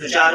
2-4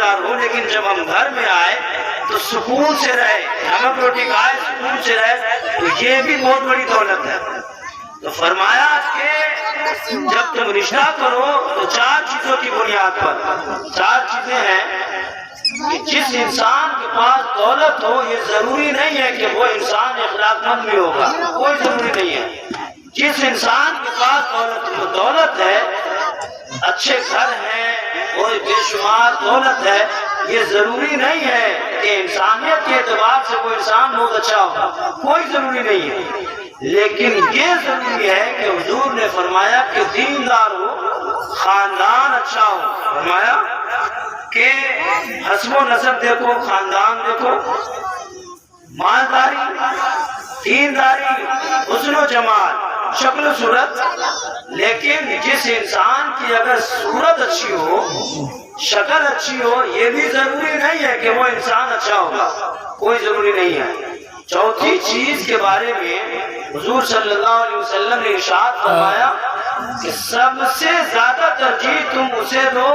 گزار ہو، لیکن جب ہم گھر میں آئے تو سکون سے رہے، نمک روٹی کھائے سکون سے رہے، تو یہ بھی بہت بڑی دولت ہے۔ تو فرمایا کہ جب تم رشتہ کرو تو 4 چیزوں کی بنیاد پر، 4 چیزیں ہیں کہ جس انسان کے پاس دولت ہو، یہ ضروری نہیں ہے کہ وہ انسان اخلاق مند بھی ہوگا، کوئی ضروری نہیں ہے۔ جس انسان کے پاس دولت ہے، اچھے گھر ہیں اور بے شمار دولت ہے، یہ ضروری نہیں ہے کہ انسانیت کے اعتبار سے وہ انسان بہت اچھا ہوگا، کوئی ضروری نہیں ہے، لیکن یہ ضروری ہے کہ حضور نے فرمایا کہ دیندار ہو، خاندان اچھا ہو۔ فرمایا کہ حسب و نسب دیکھو، خاندان دیکھو، مالداری، دینداری، حسن و جمال، شکل و صورت، لیکن جس انسان کی اگر صورت اچھی ہو، شکل اچھی ہو، یہ بھی ضروری نہیں ہے کہ وہ انسان اچھا ہوگا، کوئی ضروری نہیں ہے۔ چوتھی چیز کے بارے میں حضور صلی اللہ علیہ وسلم نے ارشاد فرمایا کہ سب سے زیادہ ترجیح تم اسے دو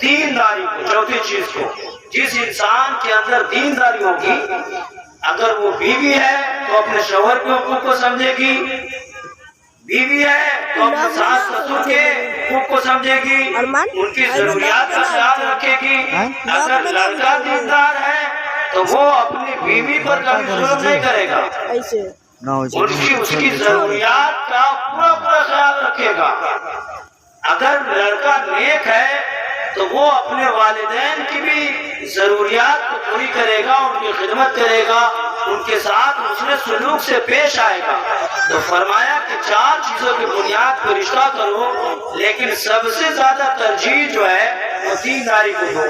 دینداری کو، چوتھی چیز کو۔ جس انسان کے اندر دینداری ہوگی، اگر وہ بیوی ہے تو اپنے شوہر کے حقوق کو سمجھے گی، بیوی ہے تو اپنے ساس سسر کے حقوق کو سمجھے گی، ان کی ضروریات کا خیال رکھے گی۔ اگر لڑکا دیندار ہے تو وہ اپنی بیوی پر کبھی ظلم نہیں کرے گا، اس کی ضروریات کا پورا خیال رکھے گا۔ اگر لڑکا نیک ہے تو وہ اپنے والدین کی بھی ضروریات کو پوری کرے گا، ان کی خدمت کرے گا، ان کے ساتھ حسن سلوک سے پیش آئے گا۔ تو فرمایا کہ 4 چیزوں کی بنیاد پر رشتہ کرو، لیکن سب سے زیادہ ترجیح جو ہے وہ دینداری کو دو۔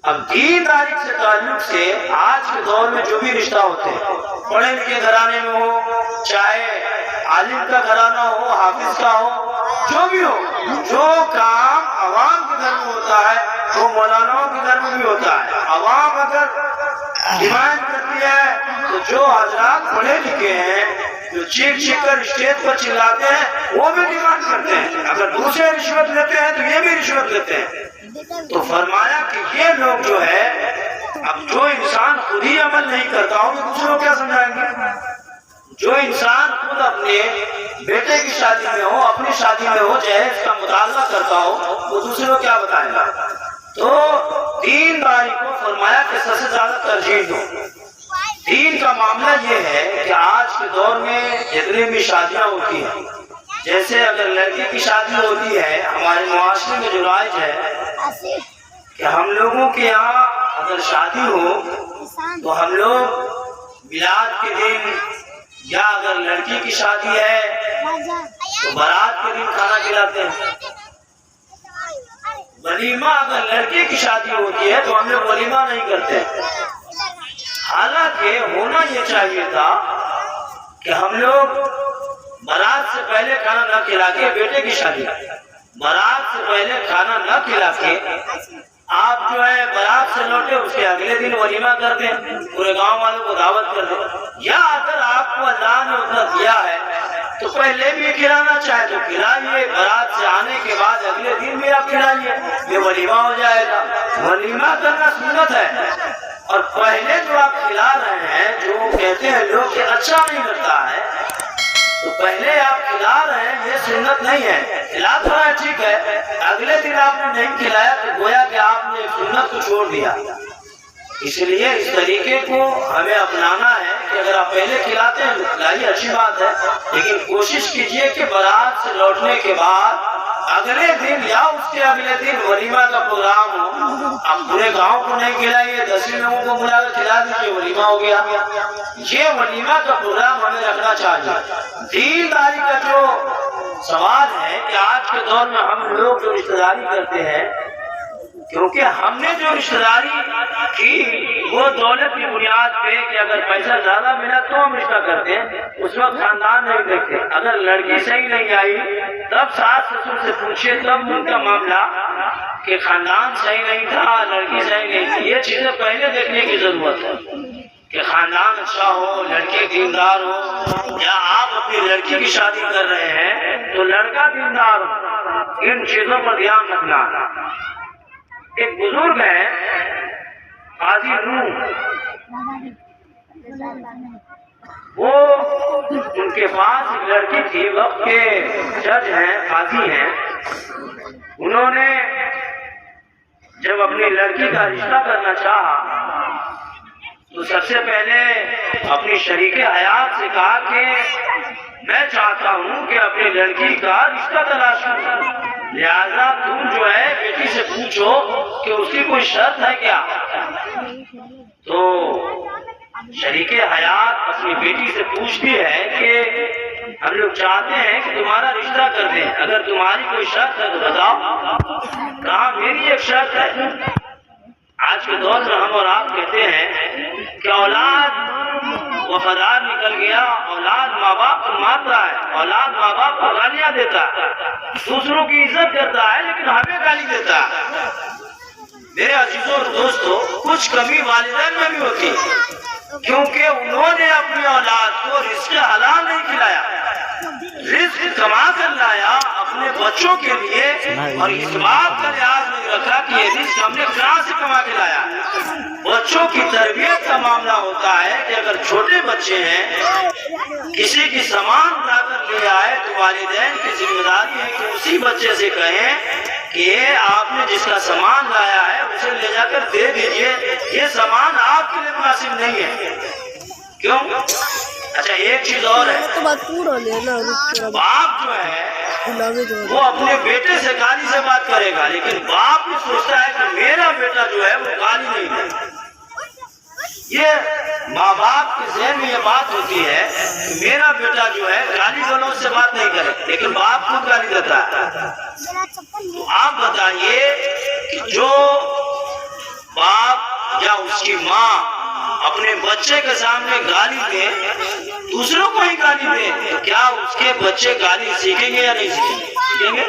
اب دینداری سے تعلق سے آج کے دور میں جو بھی رشتہ ہوتے ہیں، پڑھے لکھے گھرانے میں ہو، چاہے عالم کا گھرانہ ہو، حافظ کا ہو، جو بھی ہو، جو کام عوام کے گھر میں ہوتا ہے وہ مولاناؤں کے گھر میں بھی ہوتا ہے۔ عوام اگر ڈیمانڈ کرتی ہے تو جو حضرات پڑھے لکھے ہیں، جو چیخ چیخ کر اسٹیج پر چلاتے ہیں، وہ بھی ڈیمانڈ کرتے ہیں۔ اگر دوسرے رشوت لیتے ہیں تو یہ بھی رشوت لیتے ہیں۔ تو فرمایا کہ یہ لوگ جو ہے، اب جو انسان خود ہی عمل نہیں کرتا ہو، وہ دوسروں کو کیا سمجھائیں گے؟ جو انسان خود اپنے بیٹے کی شادی میں ہو، اپنی شادی میں ہو، جہیز کا مطالبہ کرتا ہو، وہ دوسروں کو کیا بتائے گا؟ تو دینداری کو فرمایا کہ سب سے زیادہ ترجیح دو۔ دین کا معاملہ یہ ہے کہ آج کے دور میں جتنی بھی شادیاں ہوتی ہیں، جیسے اگر لڑکی کی شادی ہوتی ہے، ہمارے معاشرے میں جو رائج ہے کہ ہم لوگوں کے یہاں اگر شادی ہو تو ہم لوگ میلاد کے دن، یا اگر لڑکی کی شادی ہے تو برات کے دن کھانا کھلاتے ہیں۔ ولیمہ اگر لڑکے کی شادی ہوتی ہے تو ہم لوگ ولیمہ نہیں کرتے، حالانکہ ہونا یہ چاہیے تھا کہ ہم لوگ برات سے پہلے کھانا نہ کھلا کے، بیٹے کی شادی برات سے پہلے کھانا نہ کھلا کے آپ جو ہے برات سے لوٹے، اس کے اگلے دن ولیمہ کر دیں، پورے گاؤں والوں کو دعوت کر دیں۔ یا اگر آپ کو اللہ نے اتنا دیا ہے تو پہلے بھی کھلانا چاہے تو کھلائیے، برات سے آنے کے بعد اگلے دن بھی آپ کھلائیے، یہ ولیمہ ہو جائے گا۔ ولیمہ کرنا سنت ہے، اور پہلے جو آپ کھلا رہے ہیں، جو کہتے ہیں لوگ کہ اچھا نہیں لگتا ہے، تو پہلے آپ کھلا رہے ہیں، یہ سنت نہیں ہے۔ کھلا تو ہے ٹھیک ہے، اگلے دن آپ نے نہیں کھلایا تو گویا کہ آپ نے سنت کو چھوڑ دیا۔ اس لیے اس طریقے کو ہمیں اپنانا ہے کہ اگر آپ پہلے کھلاتے ہیں تو کھلائیے، اچھی بات ہے، لیکن کوشش کیجئے کہ برات سے لوٹنے کے بعد اگلے دن یا اس کے اگلے دن ولیمہ کا پروگرام ہو۔ آپ پورے گاؤں کو نہیں کھلائیے، 10 لوگوں کو بلا کر کھلا دیجیے، ولیمہ ہو گیا۔ یہ ولیمہ کا پروگرام ہمیں رکھنا چاہیے۔ دینداری کا جو سوال ہے کہ آج کے دور میں ہم لوگ جو رشتہ داری کرتے ہیں، کیونکہ ہم نے جو رشتہ داری کی وہ دولت کی بنیاد پہ کہ اگر پیسہ زیادہ ملا تو ہم رشتہ کرتے ہیں، اس وقت خاندان نہیں دیکھتے۔ اگر لڑکی صحیح نہیں آئی تب ساس سسر سے پوچھے، تب ان کا معاملہ کہ خاندان صحیح نہیں تھا، لڑکی صحیح نہیں تھی، یہ چیزیں پہلے دیکھنے کی ضرورت ہے کہ خاندان اچھا ہو، لڑکی دیندار ہو، یا آپ اپنی لڑکی کی شادی کر رہے ہیں تو لڑکا دیندار ہو۔ ان چیزوں پر دھیان رکھنا۔ ایک بزرگ ہیں قاضی نوح، وہ ان کے پاس ایک لڑکی تھی، وقت کے جج ہیں، قاضی ہیں. انہوں نے جب اپنی لڑکی کا رشتہ کرنا چاہا تو سب سے پہلے اپنی شریک حیات سے کہا کہ میں چاہتا ہوں کہ اپنی لڑکی کا رشتہ تلاش کروں، لہذا تم جو ہے بیٹی سے پوچھو کہ اس کی کوئی شرط ہے کیا. تو شریک حیات اپنی بیٹی سے پوچھتی ہے کہ ہم لوگ چاہتے ہیں کہ تمہارا رشتہ کر دیں، اگر تمہاری کوئی شرط ہے تو بتاؤ. کہا میری ایک شرط ہے. آج کے دور میں ہم اور آپ کہتے ہیں کہ اولاد وفادار نکل گیا، اولاد ماں باپ کو مارتا ہے، اولاد ماں باپ کو گالیاں دیتا ہے، دوسروں کی عزت کرتا ہے لیکن ہمیں گالی دیتا ہے. میرے عزیزوں اور دوستوں، کچھ کمی والدین میں بھی ہوتی ہے، کیونکہ انہوں نے اپنی اولاد کو رزق حلال نہیں کھلایا، رزق کما کر لایا اپنے بچوں کے لیے، اور اس بات کا لحاظ نہیں رکھا کہ یہ رزق ہم نے کہاں سے کما کے لایا. بچوں کی تربیت کا معاملہ ہوتا ہے کہ اگر چھوٹے بچے ہیں کسی کی سامان لا کر لے آئے تو والدین کی ذمہ داری ہے کہ اسی بچے سے کہیں کہ آپ نے جس کا سامان لایا ہے اسے لے جا کر دے دیجئے، یہ سامان آپ کے لیے مناسب نہیں ہے. کیوں؟ اچھا ایک چیز اور ہے، باپ جو ہے وہ اپنے بیٹے سے گالی سے بات کرے گا، لیکن باپ بھی سوچتا ہے کہ میرا بیٹا جو ہے وہ گالی نہیں دے. یہ ماں باپ کے ذہن میں یہ بات ہوتی ہے کہ میرا بیٹا جو ہے گالی گلوچ سے بات نہیں کرے، لیکن باپ خود گالی دیتا ہے. تو آپ بتائیے کہ جو باپ یا اس کی ماں اپنے بچے کے سامنے گالی دے، دوسروں کو ہی گالی دے، تو کیا اس کے بچے گالی سیکھیں گے یا نہیں سیکھیں گے؟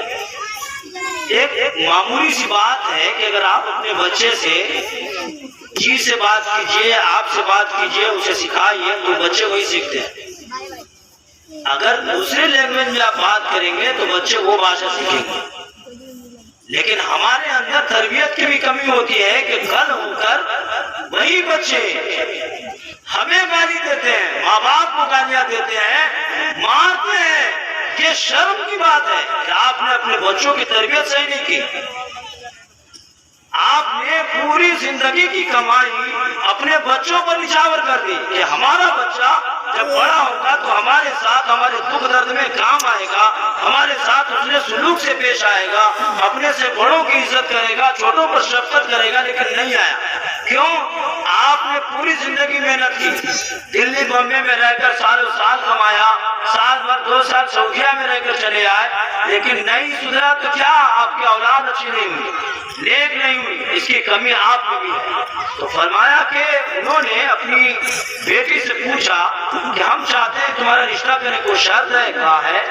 ایک معمولی سی بات ہے کہ اگر آپ اپنے بچے سے جی سے بات کیجئے، آپ سے بات کیجئے، اسے سکھائیے تو بچے وہی سیکھتے ہیں. اگر دوسرے لینگویج میں آپ بات کریں گے تو بچے وہ بھاشا سیکھیں گے. لیکن ہمارے اندر تربیت کی بھی کمی ہوتی ہے کہ کل ہو کر وہی بچے ہمیں گالی دیتے ہیں، ماں باپ کو گالیاں دیتے ہیں، مارتے ہیں. یہ شرم کی بات ہے کہ آپ نے اپنے بچوں کی تربیت صحیح نہیں کی. آپ نے پوری زندگی کی کمائی اپنے بچوں پر نچھاور کر دی کہ ہمارا بچہ جب بڑا ہوگا تو ہمارے ساتھ ہمارے دکھ درد میں کام آئے گا، ہمارے ساتھ حسن سلوک سے پیش آئے گا، اپنے سے بڑوں کی عزت کرے گا، چھوٹوں پر شفقت کرے گا، لیکن نہیں آیا. کیوں؟ آپ نے پوری زندگی محنت کی، دلی بمبے میں رہ کر سالوں سال کمایا، سال بھر 2 سال سعودیہ میں رہ کر چلے آئے، لیکن نہیں سدھرا تو کیا آپ کی اولاد اچھی نہیں ہوئی، نیک نہیں ہوئی. اس کی کمی آپ میں بھی ہے. تو فرمایا کہ انہوں نے اپنی بیٹی سے پوچھا کہ ہم چاہتے ہیں تمہارا رشتہ کرنے کو شرط ہے. کہا ہے،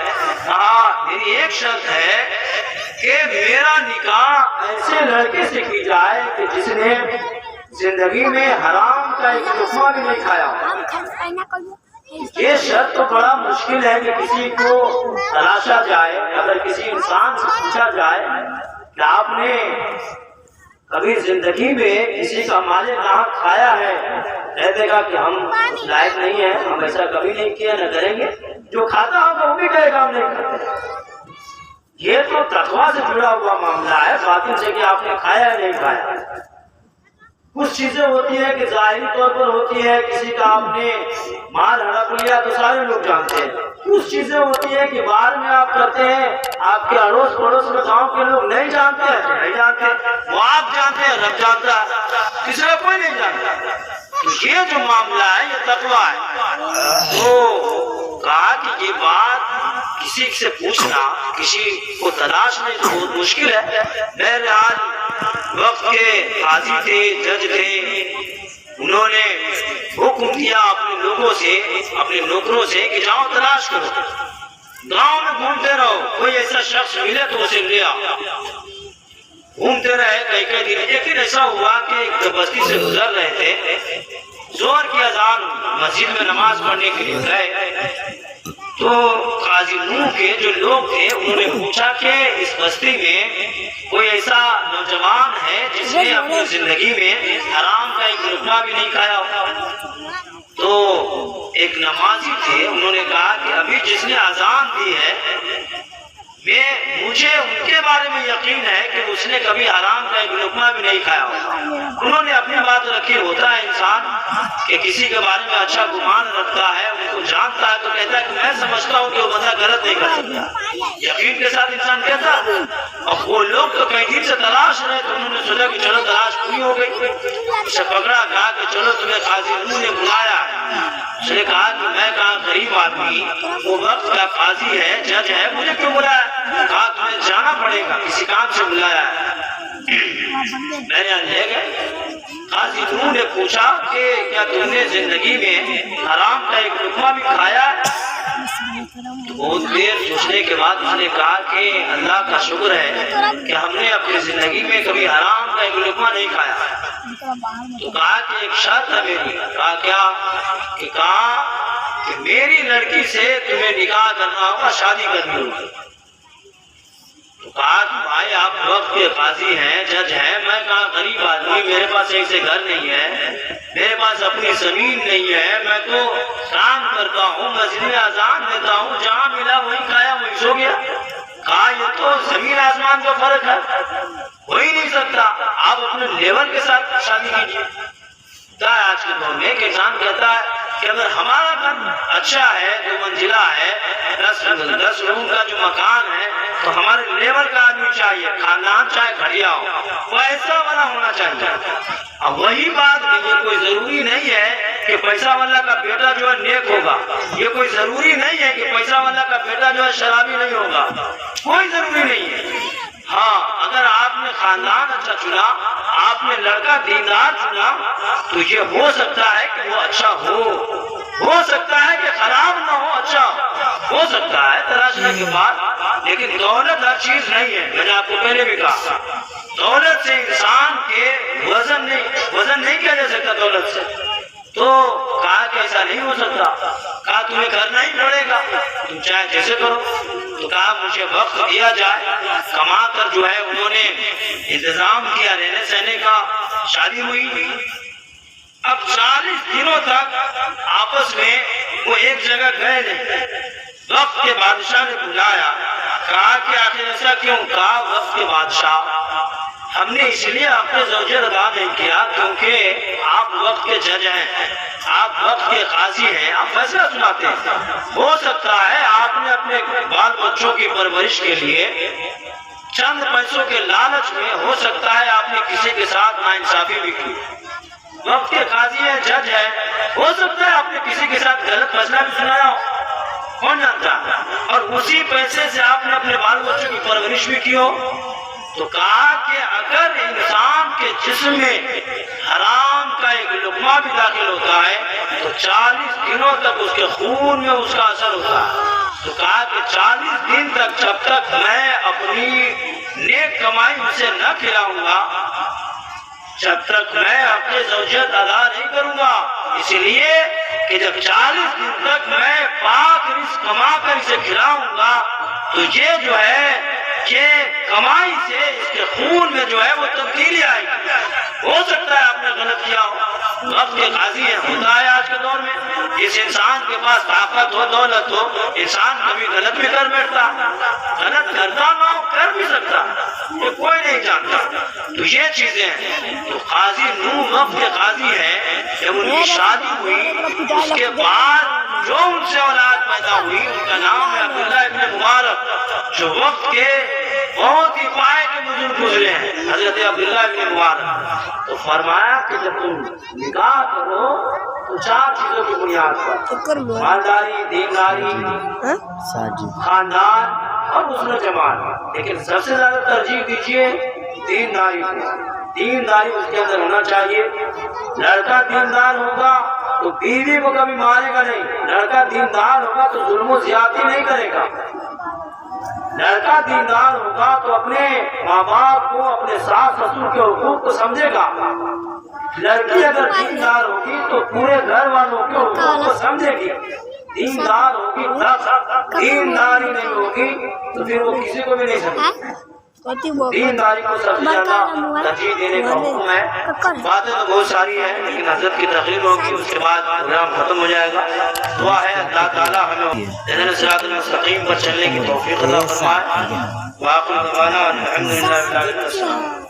کہا میری ایک شرط ہے کہ میرا نکاح ایسے لڑکے سے کی جائے کہ جس نے زندگی میں حرام کا ایک لقمہ بھی نہیں کھایا. یہ شرط تو بڑا مشکل ہے کہ کسی کو تلاشا جائے. اگر کسی انسان سے پوچھا جائے کہ آپ نے کبھی زندگی میں کسی کا مال ناحق کھایا ہے، کہہ دے گا کہ ہم اس لائق نہیں ہیں، ہم ایسا کبھی نہیں کیا، نہ کریں گے. جو کھاتا ہوگا وہ بھی کہے گا ہم نہیں کرتے. یہ تو تقویٰ سے جڑا ہوا معاملہ ہے، باطن سے کہ آپ نے کھایا یا نہیں کھایا. کچھ چیزیں ہوتی ہیں کہ ظاہری طور پر ہوتی ہے، کسی کا آپ نے مال ہڑپ لیا تو سارے لوگ جانتے ہیں. کچھ چیزیں ہوتی ہیں کہ بعد میں آپ کرتے ہیں، آپ کے اڑوس پڑوس میں گاؤں کے لوگ نہیں جانتے ہیں، نہیں جانتے، وہ آپ جانتے ہیں، رب جانتا ہے، تیسرا کوئی نہیں جانتا. تو یہ جو معاملہ ہے یہ تقویٰ ہے. تو کہا کہ یہ بات کسی سے پوچھنا، کسی کو تلاشنا تو بہت مشکل ہے. بہرحال وقت کے قاضی تھے، جج تھے، انہوں نے حکم دیا اپنے لوگوں سے، اپنے نوکروں سے کہ جاؤ تلاش کرو، گاؤں میں گھومتے رہو، کوئی ایسا شخص ملے تو اسے لے آؤ. گھومتے رہے کئی دن. ایک دن ایسا ہوا کہ ایک بستی سے گزر رہے تھے، زور کی اذان، مسجد میں نماز پڑھنے کے لیے گئے تو قاضی نوح کے جو لوگ تھے انہوں نے پوچھا کہ اس بستی میں کوئی ایسا نوجوان ہے جس نے اپنی زندگی میں حرام کا ایک لقمہ بھی نہیں کھایا ہو. تو ایک نمازی تھے, انہوں نے کہا کہ ابھی جس نے اذان دی ہے مجھے ان کے بارے میں یقین ہے کہ اس نے کبھی حرام کا ایک لقمہ بھی نہیں کھایا ہوگا. انہوں نے اپنی بات رکھی. ہوتا ہے انسان کہ کسی کے بارے میں اچھا گمان رکھتا ہے, ان کو جانتا ہے, تو کہتا ہے کہ میں سمجھتا ہوں کہ وہ بندہ غلط نہیں کر سکتا. یقین کے ساتھ انسان کہتا ہے. اب وہ لوگ تو کئی دن سے تلاش رہے, تو انہوں نے سوچا کہ چلو تلاش پوری ہو گئی. اسے پکڑا, کہا کہ چلو تمہیں قاضی نو نے بلایا ہے. اس نے کہا کہ میں کہا غریب آدمی, وہ وقت کا قاضی ہے, جج ہے, مجھے کیوں بلایا؟ کہا تمہیں جانا پڑے گا, کسی کام سے بلایا ہے. میں نے لے گئے. قاضی نو نے پوچھا کہ کیا تم نے زندگی میں حرام کا ایک لقمہ بھی کھایا ہے؟ بہت دیر سوچنے کے بعد اس نے کہا کہ اللہ کا شکر ہے کہ ہم نے اپنی زندگی میں کبھی حرام کا ایک لقمہ نہیں کھایا. تو کہا کہ ایک شرط ہے میری. کہا کیا؟ کہ میری لڑکی سے تمہیں نکاح کرنا ہوگا, شادی کرنی ہوگی. تو کہا کہ بھائی آپ وقت کے قاضی ہیں, جج ہیں, میں کہا غریب آدمی, میرے پاس ایک سے گھر نہیں ہے, میرے پاس اپنی زمین نہیں ہے, میں تو کام کرتا ہوں, مسجد میں اذان دیتا ہوں, جہاں ملا وہیں کھایا وہیں سو گیا. کہا یہ تو زمین آسمان کا فرق ہے, ہو ہی نہیں سکتا, آپ اپنے لیول کے ساتھ شادی کیجیے. آج کے دور میں ایک انسان کہتا ہے کہ اگر ہمارا گھر اچھا ہے, 2 منزلہ ہے, 10 روم کا جو مکان ہے, تو ہمارے لیول کا آدمی چاہیے, خاندان چاہے گھڑیا ہو, پیسہ والا ہونا چاہیے. اب وہی بات یہ کوئی ضروری نہیں ہے کہ پیسہ والا کا بیٹا جو ہے نیک ہوگا, یہ کوئی ضروری نہیں ہے کہ پیسہ والا کا بیٹا جو ہے شرابی نہیں ہوگا, کوئی ضروری نہیں ہے. ہاں, اگر آپ نے خاندان اچھا چنا, آپ نے لڑکا دیندار چنا, تو یہ ہو سکتا ہے کہ وہ اچھا ہو سکتا ہے کہ خراب نہ ہو, اچھا ہو سکتا ہے تلاشنے کے بعد. لیکن دولت ہر چیز نہیں ہے. میں نے آپ کو پہلے بھی کہا, دولت سے انسان کے وزن نہیں کیا جا سکتا دولت سے. تو کہا کہ ایسا نہیں ہو سکتا. کہا تمہیں کرنا ہی پڑے گا, تم چاہے جیسے کرو. تو کہا مجھے وقت دیا جائے, کما کر جو ہے انہوں نے انتظام کیا رہنے سہنے کا. شادی ہوئی. اب 40 دنوں تک آپس میں وہ ایک جگہ گئے نہیں. وقت کے بادشاہ نے بلایا, کہا کہ آخر ایسا کیوں؟ کہا وقت کے بادشاہ, ہم نے اس لیے آپ کو زوجہ ادا نہیں کیا کیونکہ آپ وقت کے جج ہیں, آپ وقت کے قاضی ہیں, آپ فیصلہ سناتے ہیں. ہو سکتا ہے آپ نے اپنے بال بچوں کی پرورش کے لیے چند پیسوں کے لالچ میں, ہو سکتا ہے آپ نے کسی کے ساتھ ناانصافی بھی کی. وقت کے قاضی ہے, جج ہے, ہو سکتا ہے آپ نے کسی کے ساتھ غلط فیصلہ بھی سنایا ہو, کون جانتا, اور اسی پیسے سے آپ نے اپنے بال بچوں کی پرورش بھی کی ہو. تو کہا کہ اگر انسان کے جسم میں حرام کا ایک لقمہ بھی داخل ہوتا ہے تو 40 دنوں تک اس کے خون میں اس کا اثر ہوتا ہے. تو کہا کہ 40 دن تک جب تک میں اپنی نیک کمائی اسے نہ کھلاؤں گا, جب تک میں اپنے زوجیت ادا نہیں کروں گا. اس لیے کہ جب 40 دن تک میں پاک رزق کما کر اسے کھلاؤں گا تو یہ جو ہے کہ کمائی سے اس کے خون میں جو ہے وہ تبدیلی آئے گی. ہو سکتا ہے آپ نے غلط کیا ہو. وقت کے قاضی ہے, ہوتا ہے آج کے دور میں. اس انسان کے پاس طاقت ہو, دولت ہو, انسان کبھی غلط بھی کر بیٹھتا, غلط کرتا نہ ہو, کر بھی سکتا, یہ کوئی نہیں جانتا. تو یہ چیزیں ہیں. تو قاضی نو وقت کے قاضی ہے, جب ان کی شادی ہوئی اس کے بعد جو ان سے اولاد پیدا ہوئی ان کا نام ہے عبداللہ ابن مبارک, جو وقت کے بہت ہی پائے کے بزرگ گزرے ہیں, حضرت عبداللہ ابن مبارک. تو فرمایا کہ جب تم نکاح کرو تو 4 چیزوں کی بنیاد پر, مالداری, دینداری, خاندان اور حسن و جمال, لیکن سب سے زیادہ ترجیح دیجیے دینداری کو. دینداری اس کے اندر ہونا چاہیے. لڑکا دیندار ہوگا تو بیوی کو کبھی مارے گا نہیں, لڑکا دیندار ہوگا تو ظلم و زیادتی نہیں کرے گا, لڑکا دیندار ہوگا تو اپنے ماں باپ کو, اپنے ساس سسر کے حقوق کو سمجھے گا. لڑکی اگر دیندار ہوگی تو پورے گھر والوں کے حقوق کو سمجھے گی. دیندار ہوگی, دینداری نہیں ہوگی تو پھر وہ کسی کو بھی نہیں سمجھے. 3 تاریخ کو سب سے زیادہ ترجیح دینے کا حکم ہے. باتیں تو بہت ساری ہیں لیکن حضرت کی تقریر ہوگی, اس کے بعد پروگرام ختم ہو جائے گا. دعا ہے اللہ تعالیٰ ہمیں صراط المستقیم پر چلنے کی توفیق عطا فرمائے. وآخر دعوانا الحمدللہ رب العالمین.